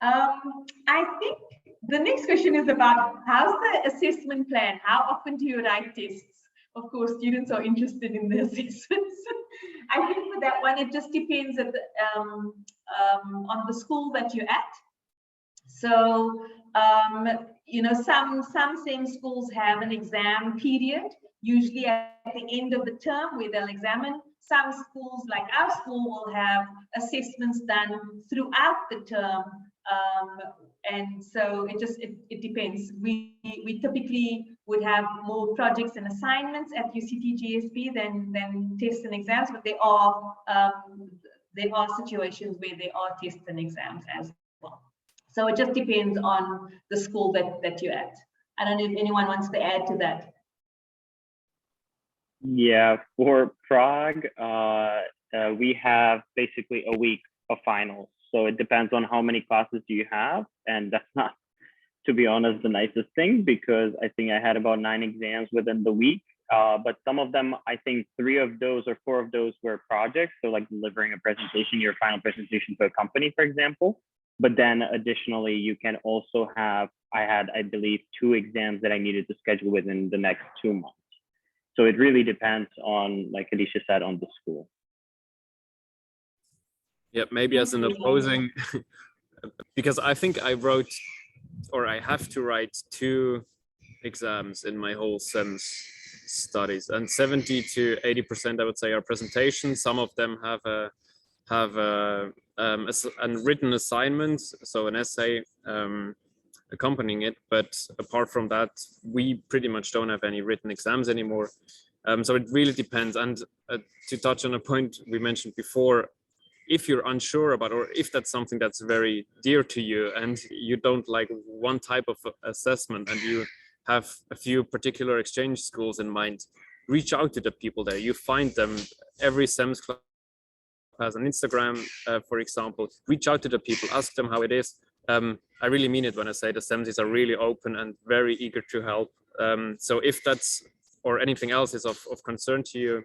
[SPEAKER 2] I think the next question is about how's the assessment plan? How often do you write tests? Of course, students are interested in the assessments. I think for that one, it just depends at the, on the school that you're at. So, you know, some CEMS schools have an exam period, usually at the end of the term, where they'll examine. Some schools, like our school, will have assessments done throughout the term. And so it depends. We typically would have more projects and assignments at UCT GSB than tests and exams, but there are situations where there are tests and exams as well. So it just depends on the school that you're at. I don't know if anyone wants to add to that.
[SPEAKER 5] Yeah, for Prague, we have basically a week of finals. So it depends on how many classes do you have. And that's not, to be honest, the nicest thing, because I think I had about 9 exams within the week. But some of them, I think 3 of those or 4 of those were projects. So like delivering a presentation, your final presentation to a company, for example. But then additionally, you can also have, I believe, 2 exams that I needed to schedule within the next 2 months. So it really depends on, like Alicia said, on the school.
[SPEAKER 4] Yeah, maybe as an opposing, because I think I wrote, or I have to write 2 exams in my whole CEMS studies, and 70 to 80%, I would say, are presentations. Some of them have a written assignment, so an essay accompanying it. But apart from that, we pretty much don't have any written exams anymore. So it really depends. And to touch on a point we mentioned before, if you're unsure about, or if that's something that's very dear to you and you don't like one type of assessment and you have a few particular exchange schools in mind, reach out to the people there. You find them. Every CEMS club has an Instagram, for example. Reach out to the people, ask them how it is. I really mean it when I say the CEMSs are really open and very eager to help. So if that's, or anything else is of concern to you,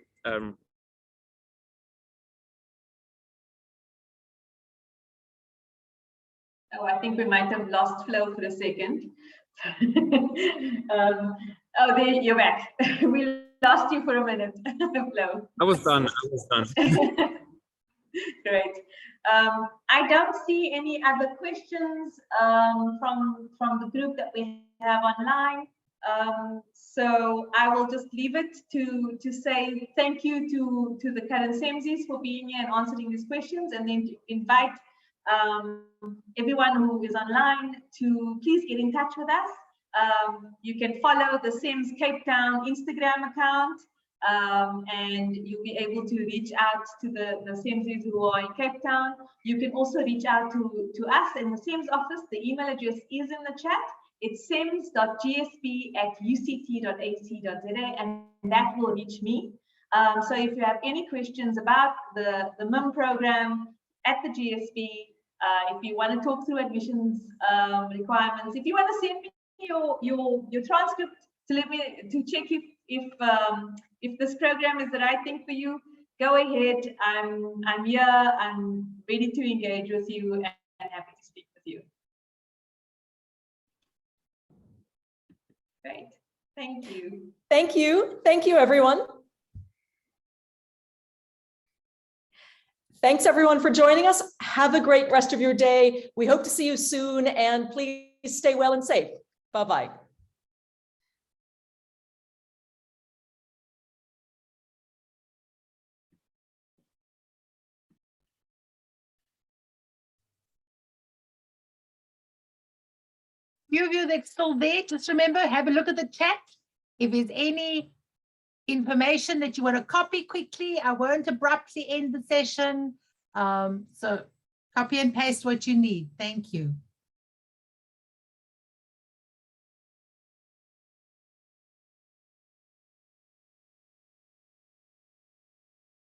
[SPEAKER 2] oh, I think we might have lost Flo for a second. Oh, there, you're back. We lost you for a minute, Flo.
[SPEAKER 4] I was done.
[SPEAKER 2] Great. I don't see any other questions from the group that we have online. So I will just leave it to say thank you to the current CEMSs for being here and answering these questions, and then to invite everyone who is online to please get in touch with us. You can follow the CEMS Cape Town Instagram account, and you'll be able to reach out to the CEMSs who are in Cape Town. You can also reach out to us in the CEMS office. The email address is in the chat. It's cems.gsb@uct.ac.za, and that will reach me. So if you have any questions about the MIM program at the GSB, if you want to talk through admissions requirements, if you want to send me your transcript to let me check if this program is the right thing for you, go ahead. I'm here. I'm ready to engage with you and happy to speak with you. Great. Thank you.
[SPEAKER 1] Thank you. Thank you, everyone. Thanks everyone for joining us. Have a great rest of your day. We hope to see you soon, and please stay well and safe. Bye-bye.
[SPEAKER 7] Few of you that's still there, just remember, have a look at the chat. If there's any information that you want to copy quickly, I won't abruptly end the session. So copy and paste what you need. Thank you.